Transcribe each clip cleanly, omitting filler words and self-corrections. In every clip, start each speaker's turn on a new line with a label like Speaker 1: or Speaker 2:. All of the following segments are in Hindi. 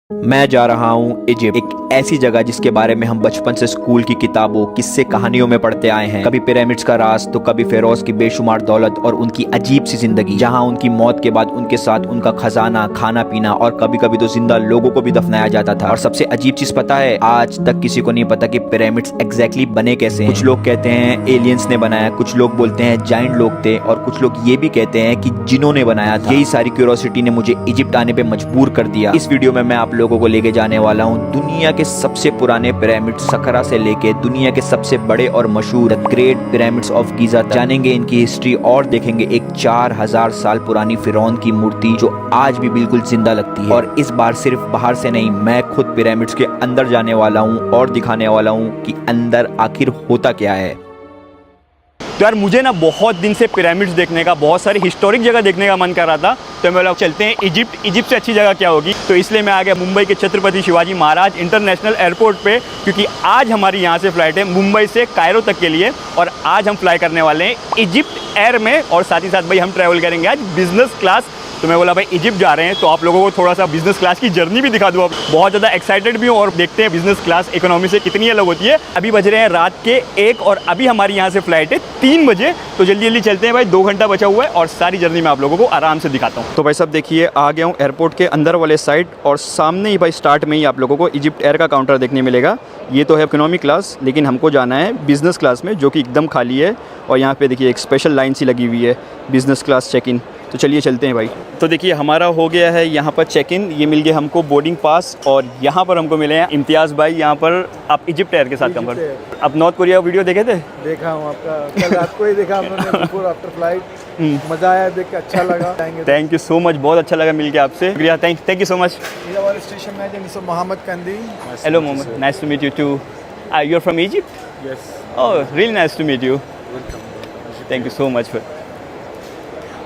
Speaker 1: मैं जा रहा हूँ इजिप्ट, एक ऐसी जगह जिसके बारे में हम बचपन से स्कूल की किताबों किस्से कहानियों में पढ़ते आए हैं। कभी पिरामिड्स का राज तो कभी फेरोज की बेशुमार दौलत और उनकी अजीब सी जिंदगी, जहाँ उनकी मौत के बाद उनके साथ उनका खजाना, खाना पीना और कभी कभी तो जिंदा लोगों को भी दफनाया जाता था। और सबसे अजीब चीज पता है, आज तक किसी को नहीं पता कि पिरामिड्स एग्जैक्टली बने कैसे हैं। कुछ लोग कहते हैं एलियंस ने बनाया, कुछ लोग बोलते हैं जाइंट लोग थे, और कुछ लोग ये भी कहते हैं कि जिन्हों ने बनाया था। यही सारी क्यूरियोसिटी ने मुझे इजिप्ट आने पे मजबूर कर दिया। इस वीडियो में मैं आप लोगों को लेके जाने वाला हूँ दुनिया के सबसे पुराने पिरामिड सखरा से लेके दुनिया के सबसे बड़े और मशहूर the great pyramids of Giza तक। जानेंगे इनकी हिस्ट्री और देखेंगे एक 4000 साल पुरानी फिरौन की मूर्ति जो आज भी बिल्कुल जिंदा लगती है। और इस बार सिर्फ बाहर से नहीं, मैं खुद पिरामिड्स के अंदर जाने वाला हूँ और दिखाने वाला हूँ कि अंदर आखिर होता क्या है।
Speaker 2: तो यार मुझे ना बहुत दिन से पिरामिड्स देखने का, बहुत सारी हिस्टोरिक जगह देखने का मन कर रहा था। तो मैं बोला चलते हैं इजिप्ट। इजिप्ट से अच्छी जगह क्या होगी, तो इसलिए मैं आ गया मुंबई के छत्रपति शिवाजी महाराज इंटरनेशनल एयरपोर्ट पे, क्योंकि आज हमारी यहाँ से फ़्लाइट है मुंबई से कायरो तक के लिए। और आज हम फ्लाई करने वाले हैं इजिप्ट एयर में, और साथ ही साथ भाई हम ट्रैवल करेंगे आज बिजनेस क्लास। तो मैं बोला भाई इजिप्ट जा रहे हैं तो आप लोगों को थोड़ा सा बिजनेस क्लास की जर्नी भी दिखा दूँ। अब बहुत ज़्यादा एक्साइटेड भी हूँ और देखते हैं बिजनेस क्लास इकोनॉमी से कितनी अलग होती है। अभी बज रहे हैं रात के 1 और अभी हमारी यहाँ से फ्लाइट है 3 बजे। तो जल्दी जल्दी चलते हैं भाई, 2 घंटा बचा हुआ है और सारी जर्नी मैं आप लोगों को आराम से दिखाता हूँ। तो भाई सब देखिए, आ गया हूँ एयरपोर्ट के अंदर वाले साइड, और सामने ही भाई स्टार्ट में ही आप लोगों को इजिप्ट एयर का काउंटर देखने मिलेगा। ये तो है इकोनॉमी क्लास, लेकिन हमको जाना है बिज़नेस क्लास में, जो कि एकदम खाली है। और यहाँ पे देखिए एक स्पेशल लाइन सी लगी हुई है, बिज़नेस क्लास चेक इन। तो चलिए चलते हैं भाई। तो देखिए हमारा हो गया है यहाँ पर चेक इन, ये मिल गया हमको बोर्डिंग पास, और यहाँ पर हमको मिले हैं इम्तियाज़ भाई। यहाँ पर आप इजिप्ट एयर के साथ कंफर्ट। आप नॉर्थ कोरिया वीडियो देखे थे?
Speaker 3: देखा हूँ आपका, कल रात को ही देखा हमने बिफोर आफ्टर फ्लाइट। मज़ा आया, देख के अच्छा लगा।
Speaker 2: थैंक यू सो मच, बहुत अच्छा लगा मिल के आपसे। शुक्रिया, थैंक यू सो मच।
Speaker 3: हमारे station manager mister Mohammed Kandi.
Speaker 2: Hello Mohammed, nice to meet you too. You are from Egypt?
Speaker 3: Yes.
Speaker 2: Oh really nice to meet you. Thank you so much.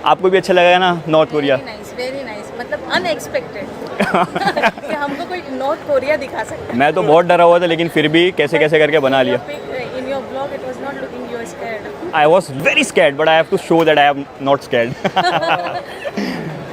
Speaker 2: आपको भी अच्छा लगा ना नॉर्थ कोरिया?
Speaker 4: वेरी नाइस, मतलब अनएक्सपेक्टेड कि हमको कोई नॉर्थ कोरिया दिखा सकता है।
Speaker 2: मैं तो बहुत डरा हुआ था, लेकिन फिर भी कैसे कैसे करके बना लिया।
Speaker 4: In your vlog it was not looking you were scared.
Speaker 2: I was very scared, but I have to show that I am not scared.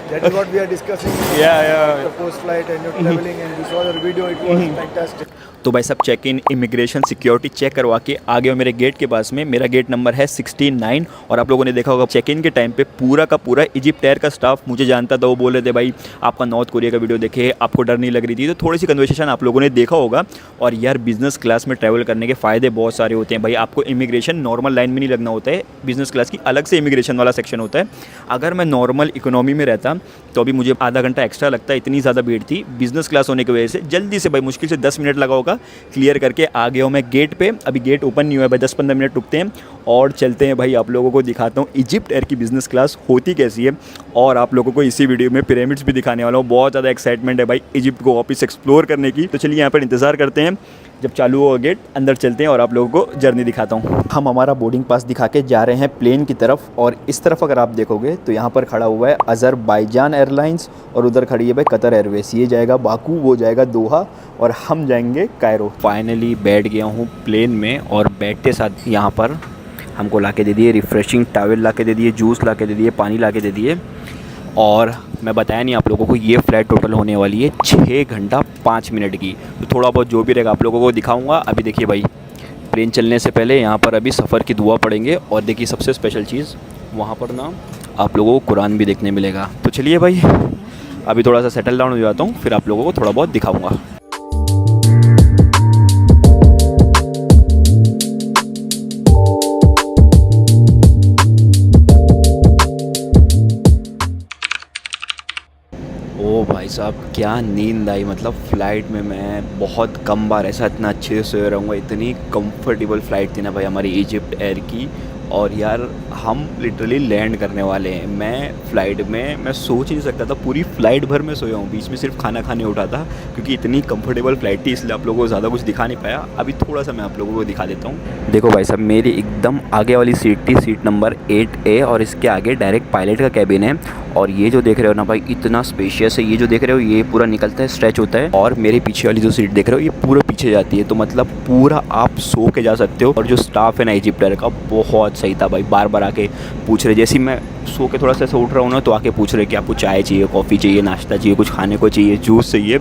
Speaker 3: That is what we are discussing.
Speaker 2: Yeah.
Speaker 3: The post flight and your traveling, and we saw your video. It was fantastic.
Speaker 1: तो भाई सब check in, immigration, security check करवा के आ गए हो मेरे गेट के पास में। मेरा गेट नंबर है 69। और आप लोगों ने देखा होगा चेक इन के टाइम पे पूरा का पूरा इजिप्ट एयर का स्टाफ मुझे जानता था। वो बोल रहे थे भाई आपका नॉर्थ कोरिया का वीडियो देखे, आपको डर नहीं लग रही थी। तो थोड़ी सी कन्वर्सेशन आप लोगों ने देखा होगा। और यार बिजनेस क्लास में ट्रैवल करने के फ़ायदे बहुत सारे होते हैं भाई। आपको इमिग्रेशन नॉर्मल लाइन में नहीं लगना होता है, बिजनेस क्लास की अलग से इमिग्रेशन वाला सेक्शन होता है। अगर मैं नॉर्मल इकोनॉमी में रहता तो अभी मुझे आधा घंटा एक्स्ट्रा लगता, इतनी ज़्यादा भीड़ थी। बिजनेस क्लास होने की वजह से जल्दी से भाई मुश्किल से 10 मिनट लगा होगा, क्लियर करके आ गया हूँ मैं गेट पे। अभी गेट ओपन नहीं हुआ है भाई, 10-15 मिनट रुकते हैं और चलते हैं भाई। आप लोगों को दिखाता हूँ इजिप्ट एयर की बिजनेस क्लास होती कैसी है, और आप लोगों को इसी वीडियो में पिरामिड्स भी दिखाने वाला हूँ। बहुत ज़्यादा एक्साइटमेंट है भाई इजिप्ट को वापस एक्सप्लोर करने की। तो चलिए यहाँ पर इंतज़ार करते हैं जब चालू होगा गेट, अंदर चलते हैं और आप लोगों को जर्नी दिखाता हूँ। हम हमारा बोर्डिंग पास दिखा के जा रहे हैं प्लेन की तरफ, और इस तरफ अगर आप देखोगे तो यहाँ पर खड़ा हुआ है अज़रबैजान एयरलाइंस, और उधर खड़ी है भाई कतर एयरवेज। ये जाएगा बाकू, वो जाएगा दोहा, और हम जाएंगे कायरो। फाइनली बैठ गया हूँ प्लेन में, और बैठते साथ यहाँ पर हमको ला के दे दिए रिफ़्रेशिंग टावल, ला के दे दिए जूस, ला के दे दिए पानी, ला के दे दिए। और मैं बताया नहीं आप लोगों को, ये फ़्लाइट टोटल होने वाली है 6 घंटा 5 मिनट की। तो थोड़ा बहुत जो भी रहेगा आप लोगों को दिखाऊंगा। अभी देखिए भाई, प्लेन चलने से पहले यहाँ पर अभी सफ़र की दुआ पढ़ेंगे, और देखिए सबसे स्पेशल चीज़ वहाँ पर ना आप लोगों को कुरान भी देखने मिलेगा। तो चलिए भाई अभी थोड़ा सा सेटल डाउन हो जाता हूँ, फिर आप लोगों को थोड़ा बहुत दिखाऊँगा। ओ भाई साहब क्या नींद आई, मतलब फ़्लाइट में मैं बहुत कम बार ऐसा इतना अच्छे से सोया रहूँगा। इतनी कंफर्टेबल फ़्लाइट थी ना भाई हमारी इजिप्ट एयर की। और यार हम लिटरली लैंड करने वाले हैं। मैं फ़्लाइट में मैं सोच नहीं सकता था, पूरी फ़्लाइट भर में सोया हूँ, बीच में सिर्फ खाना खाने उठा था क्योंकि इतनी कंफर्टेबल फ़्लाइट थी, इसलिए आप लोगों को ज़्यादा कुछ दिखा नहीं पाया। अभी थोड़ा सा मैं आप लोगों को दिखा देता हूँ। देखो भाई साहब, मेरी एकदम आगे वाली सीट थी, सीट नंबर 8A, और इसके आगे डायरेक्ट पायलट का कैबिन है। और ये जो देख रहे हो ना भाई, इतना स्पेशियस है। ये जो देख रहे हो ये पूरा निकलता है, स्ट्रेच होता है। और मेरे पीछे वाली जो सीट देख रहे हो ये पूरा पीछे जाती है, तो मतलब पूरा आप सो के जा सकते हो। और जो स्टाफ है ना इजिप्ट एयर का, बहुत सही था भाई। बार बार आके पूछ रहे, जैसे मैं सो के थोड़ा सा उठ रहा हूँ ना, तो आके पूछ रहे कि आपको चाय चाहिए, कॉफ़ी चाहिए, नाश्ता चाहिए, कुछ खाने को चाहिए, जूस चाहिए।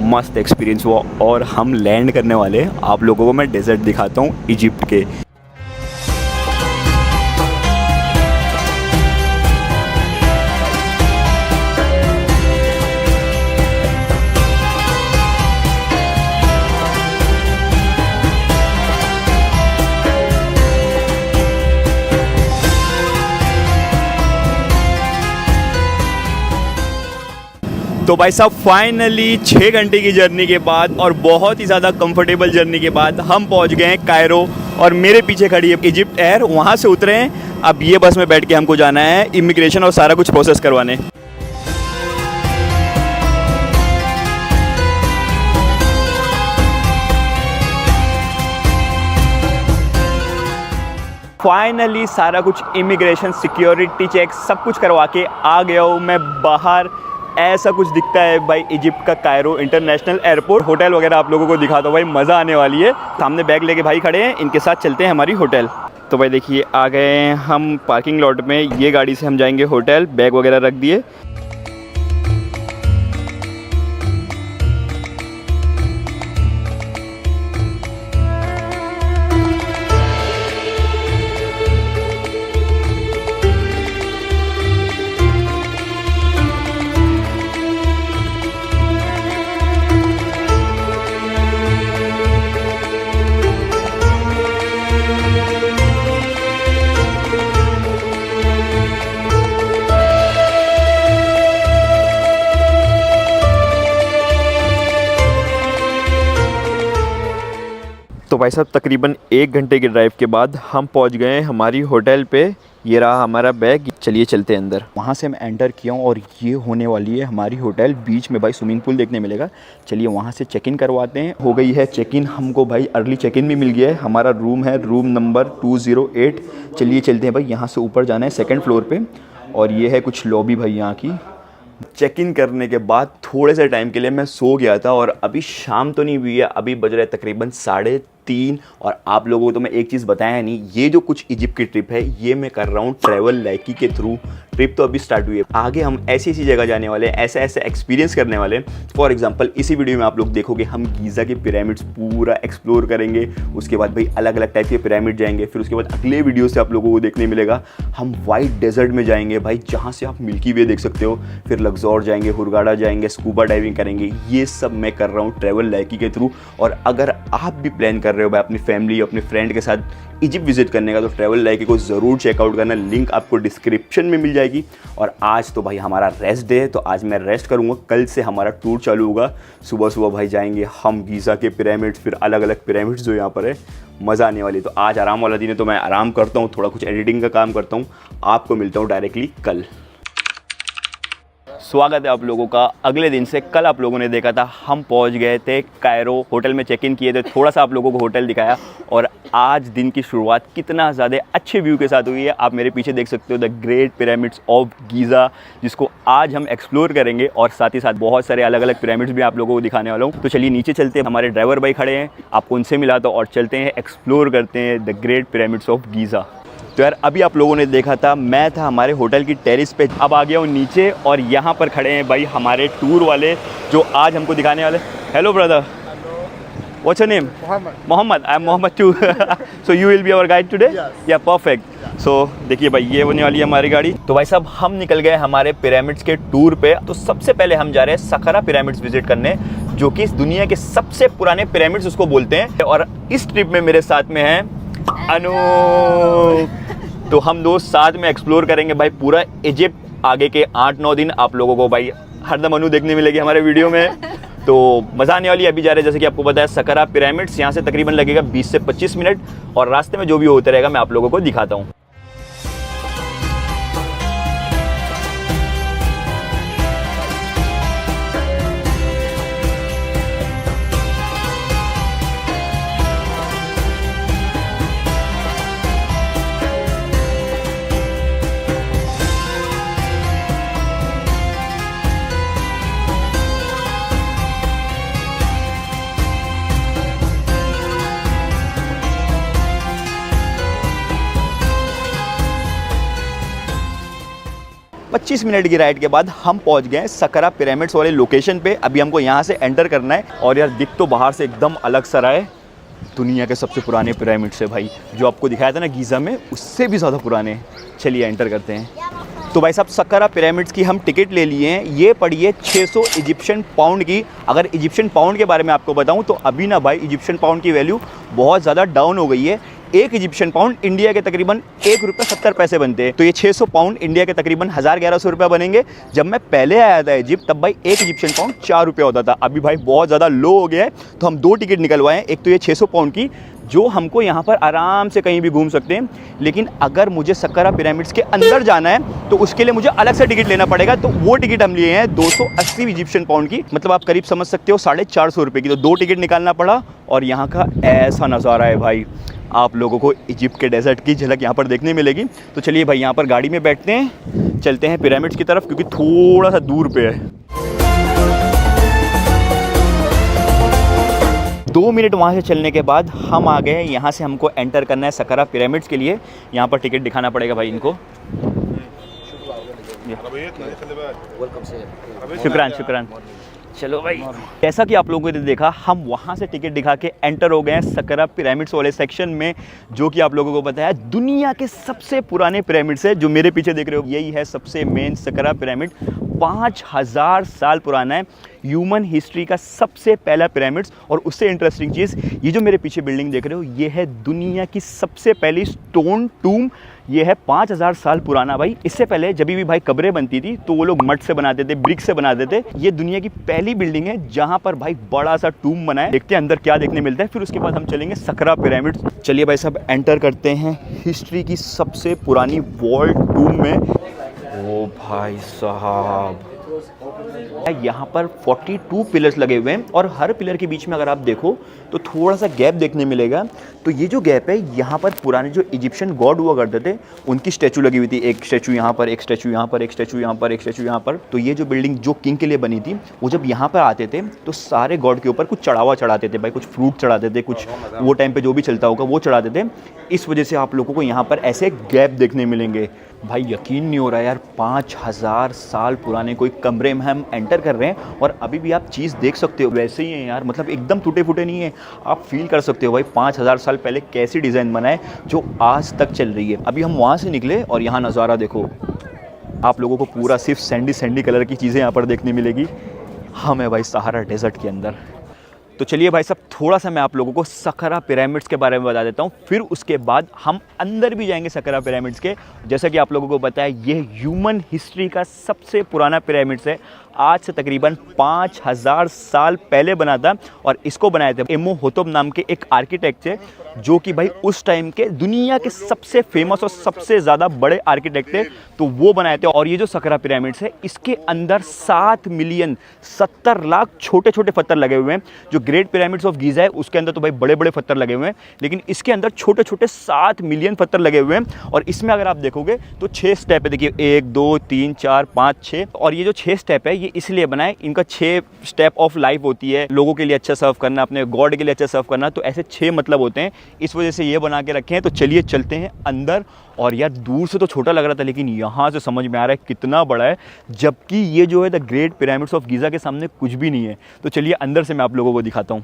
Speaker 2: मस्त एक्सपीरियंस हुआ और हम लैंड करने वाले हैं। आप लोगों को मैं डेजर्ट दिखाता हूँ इजिप्ट के। तो भाई साहब फाइनली 6 घंटे की जर्नी के बाद और बहुत ही ज़्यादा कंफर्टेबल जर्नी के बाद हम पहुंच गए हैं कायरो और मेरे पीछे खड़ी है इजिप्ट एयर। वहां से उतरे हैं, अब ये बस में बैठ के हमको जाना है इमिग्रेशन और सारा कुछ प्रोसेस करवाने। फाइनली सारा कुछ इमिग्रेशन, सिक्योरिटी चेक सब कुछ करवा के आ गया हूँ मैं बाहर। ऐसा कुछ दिखता है भाई इजिप्ट का कायरो इंटरनेशनल एयरपोर्ट। होटल वगैरह आप लोगों को दिखाता हूँ भाई, मज़ा आने वाली है। सामने बैग लेके भाई खड़े हैं, इनके साथ चलते हैं हमारी होटल। तो भाई देखिए आ गए हैं हम पार्किंग लॉट में। ये गाड़ी से हम जाएंगे होटल, बैग वगैरह रख दिए। तो भाई साहब तकरीबन 1 घंटे के ड्राइव के बाद हम पहुंच गए हैं हमारी होटल पे। ये रहा हमारा बैग, चलिए चलते हैं अंदर। वहाँ से मैं एंटर किया हूँ और ये होने वाली है हमारी होटल। बीच में भाई स्विमिंग पूल देखने मिलेगा। चलिए वहाँ से चेक इन करवाते हैं। हो गई है चेक इन, हमको भाई अर्ली चेक इन भी मिल गया है। हमारा रूम है रूम नंबर 208। चलिए चलते हैं भाई, यहाँ से ऊपर जाना है 2nd फ्लोर पर। और ये है कुछ लॉबी भाई यहाँ की। चेक इन करने के बाद थोड़े से टाइम के लिए मैं सो गया था और अभी शाम तो नहीं हुई है, अभी बज रहा है तकरीबन 3:30। और आप लोगों को तो मैं एक चीज़ बताया नहीं, ये जो कुछ इजिप्ट की ट्रिप है ये मैं कर रहा हूँ ट्रैवल लाइकी के थ्रू। ट्रिप तो अभी स्टार्ट हुई है, आगे हम ऐसी ऐसी जगह जाने वाले हैं, ऐसे ऐसे एक्सपीरियंस करने वाले हैं। फॉर एग्जांपल इसी वीडियो में आप लोग देखोगे हम गीज़ा के पिरामिड्स पूरा एक्सप्लोर करेंगे। उसके बाद भाई अलग अलग टाइप के पिरामिड जाएंगे। फिर उसके बाद अगले वीडियो से आप लोगों को देखने मिलेगा हम वाइट डेजर्ट में जाएंगे भाई, जहाँ से आप मिल्की वे देख सकते हो। फिर लग्जोर जाएंगे, हुरगाडा जाएंगे, स्कूबा डाइविंग करेंगे। ये सब मैं कर रहा हूँ ट्रैवल लाइकी के थ्रू। और अगर आप भी प्लान कर रहे हो भाई अपनी फैमिली अपने फ्रेंड के साथ इजिप्ट विजिट करने का, तो ट्रैवल लाइकी को ज़रूर चेकआउट करना। लिंक आपको डिस्क्रिप्शन में मिल जाएगी। और आज तो भाई हमारा रेस्ट डे है, तो आज मैं रेस्ट करूँगा। कल से हमारा टूर चालू होगा। सुबह सुबह भाई जाएंगे हम गीज़ा के पिरामिड्स, फिर अलग अलग पिरामिड्स जो यहाँ पर है। मज़ा आने वाली। तो आज आराम वाला दिन है, तो मैं आराम करता हूँ, थोड़ा कुछ एडिटिंग का काम करता हूँ। आपको मिलता हूँ डायरेक्टली कल। स्वागत है आप लोगों का अगले दिन से। कल आप लोगों ने देखा था हम पहुंच गए थे कायरो, होटल में चेक इन किए थे, थोड़ा सा आप लोगों को होटल दिखाया। और आज दिन की शुरुआत कितना ज़्यादा अच्छे व्यू के साथ हुई है। आप मेरे पीछे देख सकते हो the great pyramids of Giza, जिसको आज हम एक्सप्लोर करेंगे। और साथ ही साथ बहुत सारे अलग अलग पिरामिड्स भी आप लोगों को दिखाने वाला हूँ। तो चलिए नीचे चलते हैं, हमारे ड्राइवर भाई खड़े हैं, आपको उनसे मिला तो, और चलते हैं एक्सप्लोर करते हैं the great pyramids of Giza. तो यार अभी आप लोगों ने देखा था, मैं था हमारे होटल की टेरिस पे, अब आ गया हूँ नीचे। और यहाँ पर खड़े हैं भाई हमारे टूर वाले जो आज हमको दिखाने वाले। Hello brother, what's your name? Mohammed. I am Mohammed too. So you will be our guide today? Yeah perfect. So देखिए भाई ये होने वाली है हमारी गाड़ी। तो भाई साहब हम निकल गए हमारे पिरामिड्स के टूर पे। तो सबसे पहले हम जा रहे हैं सखरा पिरामिड्स विजिट करने, जो कि इस दुनिया के सबसे पुराने पिरामिड्स उसको बोलते हैं। और इस ट्रिप में मेरे साथ में है अनु। तो हम दोस्त साथ में एक्सप्लोर करेंगे भाई पूरा इजिप्ट। आगे के 8-9 दिन आप लोगों को भाई हरदम अनु देखने मिलेगी हमारे वीडियो में। तो मज़ा आने वाली है। अभी जा रहे हैं जैसे कि आपको पता है सखरा पिरामिड्स, यहाँ से तकरीबन लगेगा 20 से 25 मिनट। और रास्ते में जो भी होता रहेगा मैं आप लोगों को दिखाता हूँ।
Speaker 1: 25 मिनट की राइड के बाद हम पहुंच गए सकरा पिरामिड्स वाले लोकेशन पे। अभी हमको यहाँ से एंटर करना है और यार दिख तो बाहर से एकदम अलग सा रहा है। दुनिया के सबसे पुराने पिरामिड्स है भाई, जो आपको दिखाया था ना गीज़ा में, उससे भी ज़्यादा पुराने हैं। चलिए एंटर करते हैं। तो भाई साहब सकरा पिरामिड्स की हम टिकट ले लिए हैं। ये पड़ी है 600 इजिप्शियन पाउंड की। अगर इजिप्शियन पाउंड के बारे में आपको बताऊं तो अभी ना भाई इजिप्शियन पाउंड की वैल्यू बहुत ज़्यादा डाउन हो गई है। एक इजिप्शियन पाउंड इंडिया के तकरीबन ₹1.70 बनते हैं। तो ये 600 पाउंड इंडिया के तकरीबन 1100 रुपये बनेंगे। जब मैं पहले आया था इजिप्ट तब भाई एक इजिप्शियन पाउंड ₹4 होता था। अभी भाई बहुत ज़्यादा लो हो गया है, तो हम 2 टिकट निकलवाए हैं। एक तो ये 600 पाउंड की, जो हमको यहाँ पर आराम से कहीं भी घूम सकते हैं। लेकिन अगर मुझे सकरा पिरामिड्स के अंदर जाना है तो उसके लिए मुझे अलग से टिकट लेना पड़ेगा। तो वो टिकट हम लिए हैं 280 इजिप्शियन पाउंड की, मतलब आप करीब समझ सकते हो 450 रुपये की। तो 2 टिकट निकालना पड़ा और यहाँ का ऐसा नज़ारा है भाई, आप लोगों को इजिप्ट के डेजर्ट की झलक यहाँ पर देखने मिलेगी। तो चलिए भाई यहाँ पर गाड़ी में बैठते हैं, चलते हैं पिरामिड्स की तरफ, क्योंकि थोड़ा सा दूर पे है। 2 मिनट वहाँ से चलने के बाद हम आ गए। यहाँ से हमको एंटर करना है सकरा पिरामिड्स के लिए। यहाँ पर टिकट दिखाना पड़ेगा भाई इनको। शुक्रान शुक्रान। चलो भाई, जैसा कि आप लोगों ने देखा हम वहाँ से टिकट दिखा के एंटर हो गए हैं सकरा पिरामिड्स वाले सेक्शन में, जो कि आप लोगों को बताया दुनिया के सबसे पुराने पिरामिड्स है। जो मेरे पीछे देख रहे हो यही है सबसे मेन सकरा पिरामिड, 5000 साल पुराना है। ह्यूमन हिस्ट्री का सबसे पहला पिरामिड्स। और उससे इंटरेस्टिंग चीज़, ये जो मेरे पीछे बिल्डिंग देख रहे हो ये है दुनिया की सबसे पहली स्टोन टूम। ये है 5000 साल पुराना भाई। इससे पहले जब भी भाई कब्रें बनती थी तो वो लोग मड से बनाते थे, ब्रिक से बनाते थे। ये दुनिया की पहली बिल्डिंग है जहाँ पर भाई बड़ा सा टूम बना है। देखते हैं अंदर क्या देखने मिलता है, फिर उसके बाद हम चलेंगे सकरा पिरामिड्स। चलिए भाई साहब एंटर करते हैं हिस्ट्री की सबसे पुरानी वॉल टूम में। ओ भाई साहब, यहाँ पर 42 पिलर्स लगे हुए हैं और हर पिलर के बीच में अगर आप देखो तो थोड़ा सा गैप देखने मिलेगा। तो ये जो गैप है यहाँ पर पुराने जो इजिप्शियन गॉड हुआ करते थे उनकी स्टैचू लगी हुई थी। एक स्टैचू यहाँ पर, एक स्टैचू यहाँ पर, एक स्टैचू यहाँ पर, एक स्टैचू यहाँ पर। तो ये जो बिल्डिंग जो किंग के लिए बनी थी, वो जब यहाँ पर आते थे तो सारे गॉड के ऊपर कुछ चढ़ावा चढ़ाते थे भाई, कुछ फ्रूट चढ़ाते थे, कुछ वो टाइम पे जो भी चलता होगा वो चढ़ाते थे। इस वजह से आप लोगों को यहाँ पर ऐसे गैप देखने मिलेंगे। भाई यकीन नहीं हो रहा यार, 5000 साल पुराने कोई कमरे में हम एंटर कर रहे हैं और अभी भी आप चीज़ देख सकते हो वैसे ही है यार, मतलब एकदम टूटे फूटे नहीं है। आप फील कर सकते हो भाई 5000 साल पहले कैसी डिज़ाइन बना है जो आज तक चल रही है। अभी हम वहाँ से निकले और यहाँ नज़ारा देखो, आप लोगों को पूरा सिर्फ सैंडी कलर की चीज़ें यहाँ पर देखने मिलेगी। हम है भाई सहारा डेजर्ट के अंदर। तो चलिए भाई साहब थोड़ा सा मैं आप लोगों को सकरा पिरामिड्स के बारे में बता देता हूँ, फिर उसके बाद हम अंदर भी जाएंगे सकरा पिरामिड्स के। जैसा कि आप लोगों को पता है ये ह्यूमन हिस्ट्री का सबसे पुराना पिरामिड्स है। आज से तकरीबन 5000 साल पहले बना था और इसको बनाए थे इमोहोतब नाम के एक आर्किटेक्ट थे, जो कि भाई उस टाइम के दुनिया के सबसे फेमस और सबसे ज़्यादा बड़े आर्किटेक्ट थे। तो वो बनाए थे। और ये जो सकरा पिरामिड्स है इसके अंदर 7,70,00,000 छोटे छोटे पत्थर लगे हुए हैं। जो ग्रेट पिरामिड्स ऑफ गीज़ा है उसके अंदर तो भाई बड़े बड़े पत्थर लगे हुए हैं, लेकिन इसके अंदर छोटे छोटे 7 मिलियन पत्थर लगे हुए हैं। और इसमें अगर आप देखोगे तो 6 स्टेप है, देखिए 1 2 3 4 5 6। और ये जो 6 स्टेप है ये इसलिए बनाए, इनका 6 स्टेप ऑफ लाइफ होती है, लोगों के लिए अच्छा सर्व करना, अपने गॉड के लिए अच्छा सर्व करना। तो ऐसे 6 मतलब होते हैं, इस वजह से ये बना के रखे हैं। तो चलिए चलते हैं अंदर। और यार दूर से तो छोटा लग रहा था, लेकिन यहाँ से समझ में आ रहा है कितना बड़ा है, जबकि ये जो है the great pyramids of Giza के सामने कुछ भी नहीं है। तो चलिए अंदर से मैं आप लोगों को दिखाता हूँ।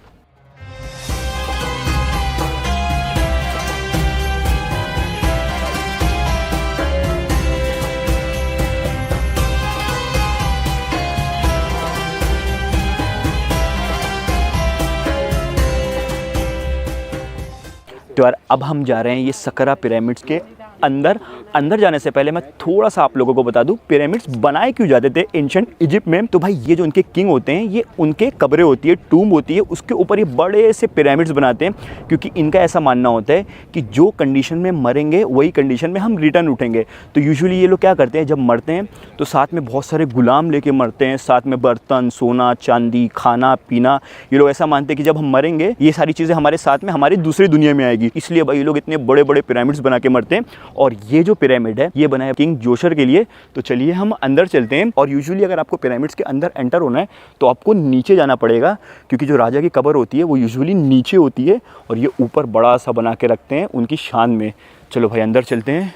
Speaker 1: तो यार अब हम जा रहे हैं ये सकरा पिरामिड्स के अंदर जाने से पहले मैं थोड़ा सा आप लोगों को बता दूं पिरामिड्स बनाए क्यों जाते थे एंशिएंट इजिप्ट में। तो भाई ये जो उनके किंग होते हैं ये उनके कब्रें होती है, टूम होती है, उसके ऊपर ये बड़े से पिरामिड्स बनाते हैं, क्योंकि इनका ऐसा मानना होता है कि जो कंडीशन में मरेंगे वही कंडीशन में हम रिटर्न उठेंगे। तो यूजुअली ये लोग क्या करते हैं, जब मरते हैं तो साथ में बहुत सारे गुलाम लेके मरते हैं, साथ में बर्तन, सोना, चांदी, खाना पीना। ये लोग ऐसा मानते हैं कि जब हम मरेंगे ये सारी चीज़ें हमारे साथ में हमारी दूसरी दुनिया में आएगी, इसलिए भाई ये लोग इतने बड़े बड़े पिरामिड्स बना के मरते हैं। और ये जो पिरामिड है ये बना है किंग जोशर के लिए। तो चलिए हम अंदर चलते हैं। और यूजुअली अगर आपको पिरामिड्स के अंदर एंटर होना है तो आपको नीचे जाना पड़ेगा, क्योंकि जो राजा की कब्र होती है वो यूजुअली नीचे होती है और ये ऊपर बड़ा सा बना के रखते हैं उनकी शान में। चलो भाई अंदर चलते हैं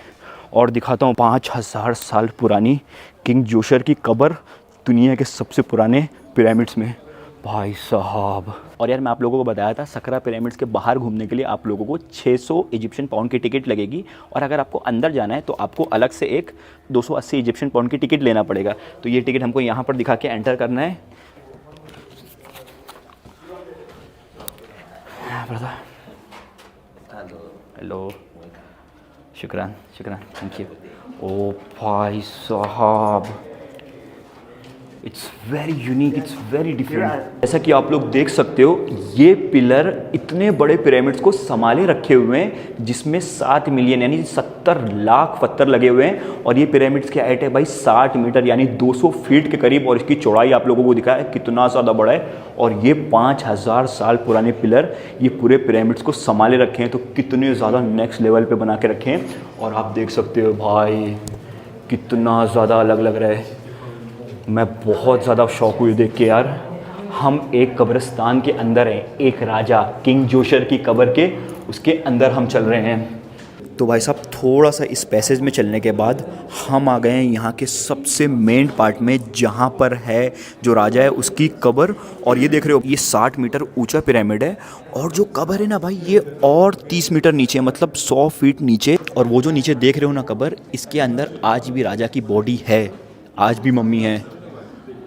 Speaker 1: और दिखाता हूँ 5000 साल पुरानी
Speaker 2: किंग जोशर की कब्र दुनिया के सबसे पुराने पिरामिड्स में, भाई साहब। और यार मैं आप लोगों को बताया था सकरा पिरामिड्स के बाहर घूमने के लिए आप लोगों को 600 इजिप्शियन पाउंड की टिकट लगेगी, और अगर आपको अंदर जाना है तो आपको अलग से एक 280 इजिप्शियन पाउंड की टिकट लेना पड़ेगा। तो ये टिकट हमको यहाँ पर दिखा के एंटर करना है। हेलो, शुक्रान शुक्रान, थैंक यू। ओ भाई साहब, it's very unique, it's very different. जैसा कि आप लोग देख सकते हो ये पिलर इतने बड़े पिरामिड्स को संभाले रखे हुए हैं, जिसमें 7 मिलियन यानी 70 लाख पत्थर लगे हुए हैं। और ये पिरामिड्स की हाइट है भाई 60 मीटर यानी 200 फीट के करीब, और इसकी चौड़ाई आप लोगों को दिखा है कितना ज़्यादा बड़ा है। और ये 5000 साल पुराने पिलर ये पूरे पिरामिड्स को संभाले रखे हैं, तो कितने ज़्यादा नेक्स्ट लेवल पे बना के रखे हैं। और आप देख सकते हो भाई कितना ज़्यादा अलग लग रहा है। मैं बहुत ज़्यादा शौक हुई देख के यार। हम एक कब्रिस्तान के अंदर हैं, एक राजा किंग जोशर की कब्र के उसके अंदर हम चल रहे हैं। तो भाई साहब थोड़ा सा इस पैसेज में चलने के बाद हम आ गए हैं यहाँ के सबसे मेन पार्ट में, जहाँ पर है जो राजा है उसकी कब्र। और ये देख रहे हो ये 60 मीटर ऊंचा पिरामिड है, और जो कब्र है ना भाई ये और 30 मीटर नीचे, मतलब 100 फीट नीचे। और वो जो नीचे देख रहे हो ना कब्र, इसके अंदर आज भी राजा की बॉडी है, आज भी मम्मी है।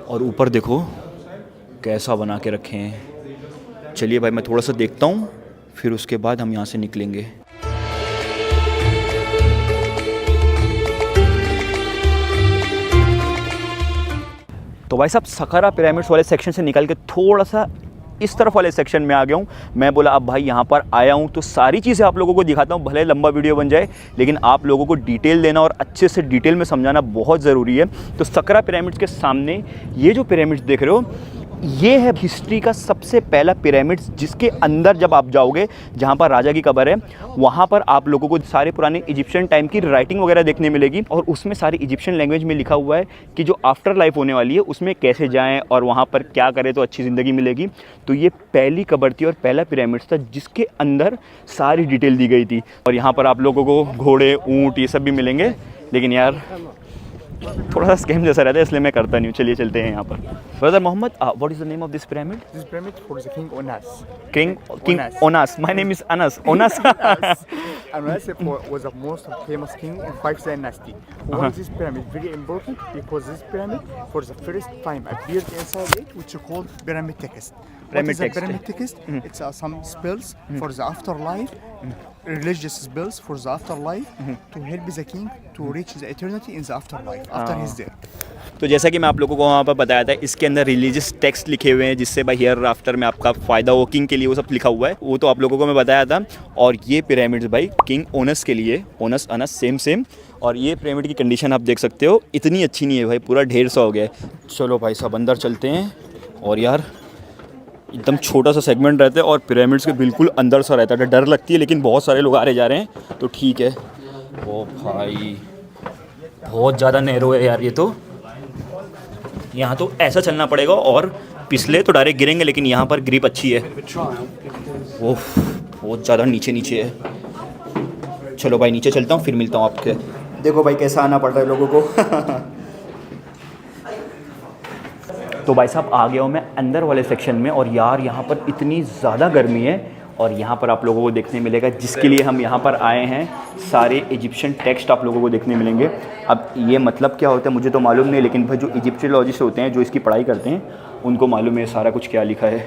Speaker 2: और ऊपर देखो कैसा बना के रखे हैं। चलिए भाई मैं थोड़ा सा देखता हूँ, फिर उसके बाद हम यहाँ से निकलेंगे। तो भाई साहब सकरा पिरामिड्स वाले सेक्शन से निकल के थोड़ा सा इस तरफ वाले सेक्शन में आ गया हूँ। मैं बोला अब भाई यहाँ पर आया हूँ तो सारी चीज़ें आप लोगों को दिखाता हूँ, भले लंबा वीडियो बन जाए, लेकिन आप लोगों को डिटेल देना और अच्छे से डिटेल में समझाना बहुत ज़रूरी है। तो सकरा पिरामिड्स के सामने ये जो पिरामिड्स देख रहे हो, ये है हिस्ट्री का सबसे पहला पिरामिड्स, जिसके अंदर जब आप जाओगे जहाँ पर राजा की कब्र है, वहाँ पर आप लोगों को सारे पुराने इजिप्शियन टाइम की राइटिंग वगैरह देखने मिलेगी। और उसमें सारी इजिप्शियन लैंग्वेज में लिखा हुआ है कि जो आफ्टर लाइफ होने वाली है उसमें कैसे जाएं और वहाँ पर क्या करें तो अच्छी ज़िंदगी मिलेगी। तो ये पहली कब्र थी और पहला पिरामिड्स था जिसके अंदर सारी डिटेल दी गई थी। और यहाँ पर आप लोगों को घोड़े, ऊँट ये सब भी मिलेंगे, लेकिन यार थोड़ा सा स्कैम जैसा रहता है इसलिए मैं करता नहीं हूँ। चलिए चलते हैं यहाँ पर। Brother Mohammed, what is the name of this pyramid?
Speaker 3: This pyramid for the king Onas.
Speaker 2: King
Speaker 3: Onas.
Speaker 2: Onas. My name is Anas. Onas.
Speaker 3: Onas was the most famous king in 5th dynasty. Why is this pyramid very important? Because this pyramid, for the first time, appeared inside it, which is called pyramid text.
Speaker 2: Pyramid
Speaker 3: what is
Speaker 2: text.
Speaker 3: a pyramid text? It's some spells for the afterlife, religious spells for the afterlife, to help the king to reach the eternity in the afterlife after his death.
Speaker 2: तो जैसा कि मैं आप लोगों को वहाँ पर बताया था, इसके अंदर रिलीजियस टेक्स्ट लिखे हुए हैं जिससे भाई हियर आफ्टर में आपका फ़ायदा हो, किंग के लिए वो सब लिखा हुआ है, वो तो आप लोगों को मैं बताया था। और ये पिरामिड्स भाई किंग ओनस के लिए, ओनस अनस सेम। और ये पिरामिड की कंडीशन आप देख सकते हो इतनी अच्छी नहीं है भाई, पूरा ढेर सा हो गया है। चलो भाई साहब अंदर चलते हैं। और यार एकदम छोटा सा सेगमेंट रहता है और पिरामिड्स के बिल्कुल अंदर सा रहता है, डर लगती है, लेकिन बहुत सारे लोग आ रहे जा रहे हैं तो ठीक है। ओ भाई बहुत ज़्यादा नैरो है यार, ये तो यहाँ तो ऐसा चलना पड़ेगा और पिछले तो डायरेक्ट गिरेंगे, लेकिन यहाँ पर ग्रिप अच्छी है। ओह बहुत ज़्यादा नीचे है। चलो भाई नीचे चलता हूँ, फिर मिलता हूँ आपके। देखो भाई कैसा आना पड़ रहा है लोगों को। तो भाई साहब आ गया हूँ मैं अंदर वाले सेक्शन में, और यार यहाँ पर इतनी ज़्यादा गर्मी है। और यहाँ पर आप लोगों को देखने मिलेगा जिसके लिए हम यहाँ पर आए हैं, सारे इजिप्शियन टेक्स्ट आप लोगों को देखने मिलेंगे। अब ये मतलब क्या होता है मुझे तो मालूम नहीं, लेकिन भाई जो इजिप्शियोलॉजिस्ट होते हैं जो इसकी पढ़ाई करते हैं उनको मालूम है सारा कुछ क्या लिखा है।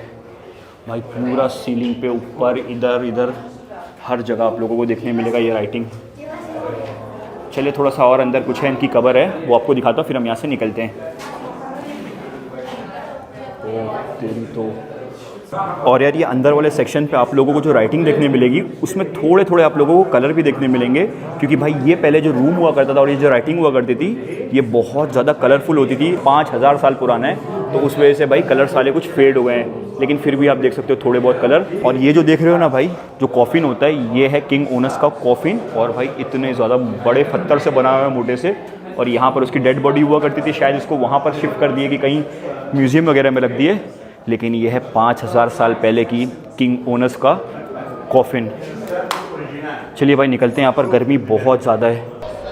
Speaker 2: भाई पूरा सीलिंग पे ऊपर इधर हर जगह आप लोगों को देखने मिलेगा ये राइटिंग। चलिए थोड़ा सा और अंदर कुछ है इनकी कब्र है वो आपको दिखाता हूँ, फिर हम यहाँ से निकलते हैं। तेरी तो। और यार ये अंदर वाले सेक्शन पे आप लोगों को जो राइटिंग देखने मिलेगी उसमें थोड़े आप लोगों को कलर भी देखने मिलेंगे, क्योंकि भाई ये पहले जो रूम हुआ करता था और ये जो राइटिंग हुआ करती थी ये बहुत ज़्यादा कलरफुल होती थी। 5000 साल पुराना है तो उस वजह से भाई कलर साले कुछ फेड हो गए हैं, लेकिन फिर भी आप देख सकते हो थोड़े बहुत कलर। और ये जो देख रहे हो ना भाई जो कॉफिन होता है ये है किंग ओनस का कॉफिन, और भाई इतने ज़्यादा बड़े पत्थर से बना हुआ है मोटे से। और यहाँ पर उसकी डेड बॉडी हुआ करती थी, शायद इसको वहाँ पर शिफ्ट कर दिए कि कहीं म्यूज़ियम वगैरह में रख दिए, लेकिन ये है 5000 साल पहले की किंग ओनस का कॉफिन। चलिए भाई निकलते हैं, यहाँ पर गर्मी बहुत ज़्यादा है।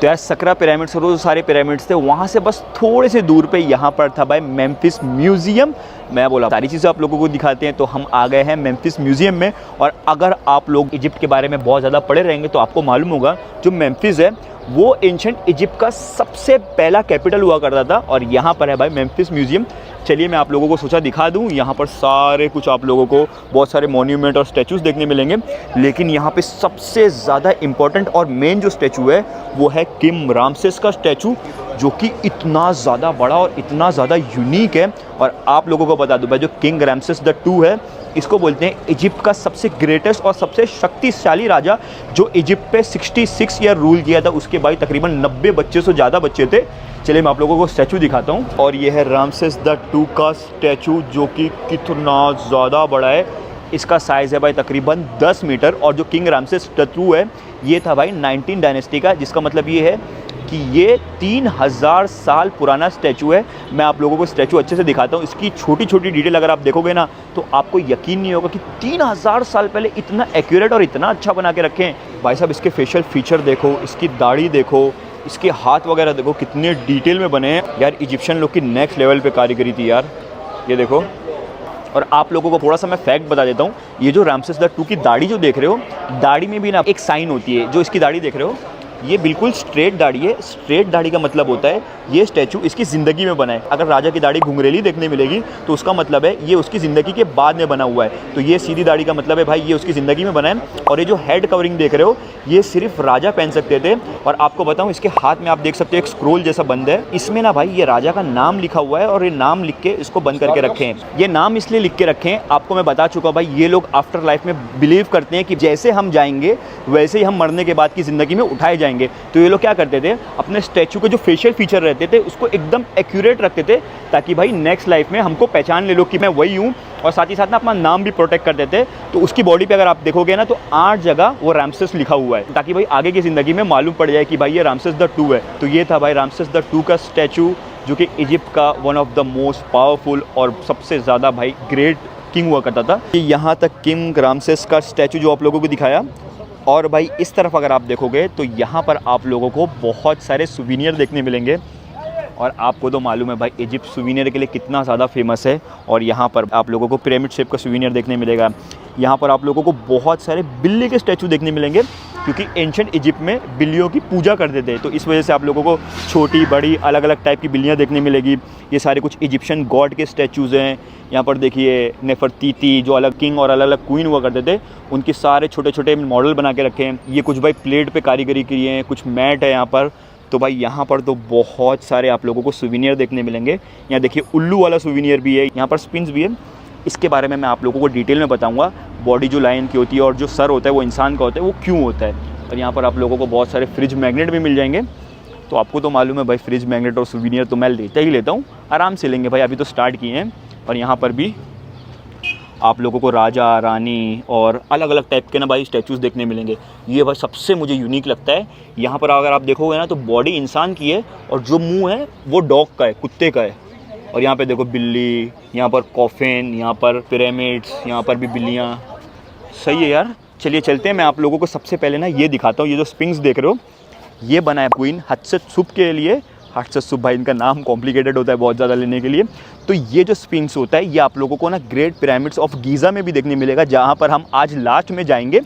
Speaker 1: तो यार सकरा पिरामिड्स और वो सारे पिरामिड्स थे, वहाँ से बस थोड़े से दूर पे यहाँ पर था भाई मेम्फिस म्यूज़ियम। मैं बोला सारी चीज़ें आप लोगों को दिखाते हैं, तो हम आ गए हैं मेम्फिस म्यूज़ियम में। और अगर आप लोग इजिप्ट के बारे में बहुत ज़्यादा पढ़े रहेंगे तो आपको मालूम होगा जो मेम्फिस है वो एंशंट इजिप्ट का सबसे पहला कैपिटल हुआ करता था। और यहाँ पर है भाई मेम्फिस म्यूज़ियम। चलिए मैं आप लोगों को सोचा दिखा दूँ। यहाँ पर सारे कुछ आप लोगों को बहुत सारे मॉन्यूमेंट और स्टैचूज़ देखने मिलेंगे, लेकिन यहाँ पे सबसे ज़्यादा इम्पॉर्टेंट और मेन जो स्टैचू है वो है किंग रामसेस का स्टैचू, जो कि इतना ज़्यादा बड़ा और इतना ज़्यादा यूनिक है। और आप लोगों को बता दूँ भाई, जो किंग रामसेस द 2 है, इसको बोलते हैं इजिप्ट का सबसे ग्रेटेस्ट और सबसे शक्तिशाली राजा, जो इजिप्ट पे 66 ईयर रूल किया था। उसके बाद तकरीबन 90 बच्चे से ज़्यादा बच्चे थे। चलिए मैं आप लोगों को स्टैचू दिखाता हूँ। और ये है रामसेस द 2 का स्टैचू, जो कि कितना ज़्यादा बड़ा है। इसका साइज़ है भाई तकरीबन 10 मीटर। और जो किंग रामसेस द 2 है, ये था भाई 19 डायनेस्टी का, जिसका मतलब ये है कि ये 3000 साल पुराना स्टैचू है। मैं आप लोगों को स्टैचू अच्छे से दिखाता हूँ। इसकी छोटी छोटी डिटेल अगर आप देखोगे ना तो आपको यकीन नहीं होगा कि 3000 साल पहले इतना एक्यूरेट और इतना अच्छा बना के रखे हैं। भाई साहब इसके फेशियल फीचर देखो, इसकी दाढ़ी देखो, इसके हाथ वगैरह देखो, कितने डिटेल में बने हैं यार। इजिप्शियन लोग की नेक्स्ट लेवल पे कारीगरी थी यार, ये देखो। और आप लोगों को थोड़ा सा मैं फैक्ट बता देता हूँ। ये जो रामसेस द 2 की दाढ़ी जो देख रहे हो, दाढ़ी में भी ना एक साइन होती है। जो इसकी दाढ़ी देख रहे हो, ये बिल्कुल स्ट्रेट दाढ़ी है। स्ट्रेट दाढ़ी का मतलब होता है ये स्टैचू इसकी ज़िंदगी में बना है। अगर राजा की दाढ़ी घुंघरेली देखने मिलेगी तो उसका मतलब है ये उसकी ज़िंदगी के बाद में बना हुआ है। तो ये सीधी दाढ़ी का मतलब है भाई ये उसकी ज़िंदगी में बना है। और ये जो हेड कवरिंग देख रहे हो, ये सिर्फ राजा पहन सकते थे। और आपको बताऊँ, इसके हाथ में आप देख सकते हो एक स्क्रोल जैसा बंद है। इसमें ना भाई ये राजा का नाम लिखा हुआ है, और ये नाम लिख के इसको बंद करके रखे हैं। ये नाम इसलिए लिख के रखे हैं, आपको मैं बता चुका भाई, ये लोग आफ्टर लाइफ में बिलीव करते हैं कि जैसे हम जाएंगे वैसे ही हम मरने के बाद की ज़िंदगी में उठाए जाएंगे। तो ये लोग क्या करते थे, अपने स्टैचू के जो फेशियल फीचर रहते थे उसको एकदम एक्यूरेट रखते थे, ताकि भाई नेक्स्ट लाइफ में हमको पहचान ले लो कि मैं वही हूँ। और साथ ही साथ ना अपना नाम भी प्रोटेक्ट करते थे। तो उसकी बॉडी पे अगर आप देखोगे ना तो 8 जगह वो रामसेस लिखा हुआ है, ताकि भाई आगे की ज़िंदगी में मालूम पड़ जाए कि भाई ये रामसेस द 2 है। तो ये था भाई रामसेस द 2 का स्टैचू, जो कि इजिप्ट का one of the most powerful और सबसे ज़्यादा भाई ग्रेट किंग हुआ करता था। यहाँ तक किंग रामसेस का स्टैचू जो आप लोगों को दिखाया। और भाई इस तरफ अगर आप देखोगे तो यहाँ पर आप लोगों को बहुत सारे सुवीनियर देखने मिलेंगे। और आपको तो मालूम है भाई इजिप्ट सुवीनियर के लिए कितना ज़्यादा फेमस है। और यहाँ पर आप लोगों को पिरामिड शेप का सुवीनियर देखने मिलेगा। यहाँ पर आप लोगों को बहुत सारे बिल्ली के स्टैचू देखने मिलेंगे, क्योंकि एंशंट इजिप्ट में बिल्लियों की पूजा करते थे। तो इस वजह से आप लोगों को छोटी बड़ी अलग अलग टाइप की बिल्लियाँ देखने मिलेगी। ये सारे कुछ इजिप्शियन गॉड के स्टैचूज़ हैं। यहाँ पर देखिए नेफरतीती, जो अलग किंग और अलग अलग क्वीन हुआ करते थे, उनके सारे छोटे छोटे मॉडल बना के रखे हैं। ये कुछ भाई प्लेट पे कारीगरी की है, कुछ मैट है यहाँ पर। तो भाई यहाँ पर तो बहुत सारे आप लोगों को सुवीनियर देखने मिलेंगे। यहाँ देखिए उल्लू वाला सुवीनियर भी है, यहाँ पर स्पिन्स भी है। इसके बारे में मैं आप लोगों को डिटेल में बताऊंगा। बॉडी जो लायन की होती है और जो सर होता है वो इंसान का होता है, वो क्यों होता है। और यहाँ पर आप लोगों को बहुत सारे फ्रिज मैग्नेट भी मिल जाएंगे। तो आपको तो मालूम है भाई, फ्रिज मैग्नेट और सुवीनियर तो मैं लेता ही लेता हूँ, आराम से लेंगे भाई, अभी तो स्टार्ट किए हैं। और यहाँ पर भी आप लोगों को राजा रानी और अलग अलग टाइप के ना भाई स्टैचूज़ देखने मिलेंगे। ये भाई सबसे मुझे यूनिक लगता है। यहाँ पर अगर आप देखोगे ना तो बॉडी इंसान की है और जो मुंह है वो डॉग का है, कुत्ते का है। और यहाँ पे देखो बिल्ली, यहाँ पर कॉफिन, यहाँ पर पिरामिड्स, यहाँ पर भी बिल्लियाँ। सही है यार। चलिए चलते हैं। मैं आप लोगों को सबसे पहले ना ये दिखाता हूँ। ये जो स्पिंक्स देख रहे हो, ये बना है क्वीन हत्शेपसुत के लिए। हत्शेपसुत भाई इनका नाम कॉम्प्लिकेटेड होता है बहुत ज़्यादा लेने के लिए। तो ये जो स्पिंक्स होता है ये आप लोगों को ना ग्रेट पिरामिड्स ऑफ गीज़ा में भी देखने मिलेगा, जहाँ पर हम आज लास्ट में जाएंगे।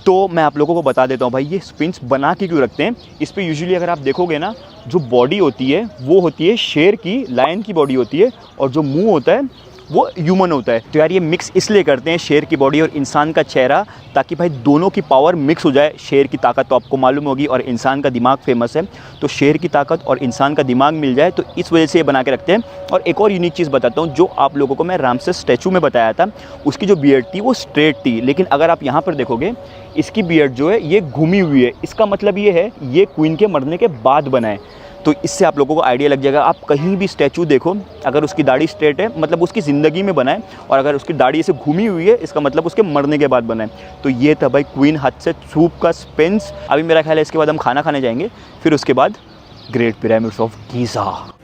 Speaker 1: तो मैं आप लोगों को बता देता हूँ भाई, ये स्पिंक्स बना के क्यों रखते हैं। इस पर यूजुअली अगर आप देखोगे ना, जो बॉडी होती है वो होती है शेर की, लायन की बॉडी होती है, और जो मुंह होता है वो ह्यूमन होता है। तो यार ये मिक्स इसलिए करते हैं, शेर की बॉडी और इंसान का चेहरा, ताकि भाई दोनों की पावर मिक्स हो जाए। शेर की ताकत तो आपको मालूम होगी, और इंसान का दिमाग फेमस है, तो शेर की ताकत और इंसान का दिमाग मिल जाए, तो इस वजह से ये बना के रखते हैं। और एक और यूनिक चीज़ बताता हूँ, जो आप लोगों को मैं रामसेस स्टैचू में बताया था, उसकी जो बियर्ड थी वो स्ट्रेट थी, लेकिन अगर आप यहाँ पर देखोगे इसकी बियर्ड जो है ये घूमी हुई है। इसका मतलब ये है ये क्वीन के मरने के बाद बना है। तो इससे आप लोगों को आइडिया लग जाएगा। आप कहीं भी स्टैचू देखो, अगर उसकी दाढ़ी स्ट्रेट है मतलब उसकी ज़िंदगी में बना है, और अगर उसकी दाढ़ी ऐसे घूमी हुई है इसका मतलब उसके मरने के बाद बना है। तो ये था भाई क्वीन हत्शेपसुत का स्पिंक्स। अभी मेरा ख्याल है इसके बाद हम खाना खाने जाएंगे, फिर उसके बाद ग्रेट पिरामिड्स ऑफ गीज़ा।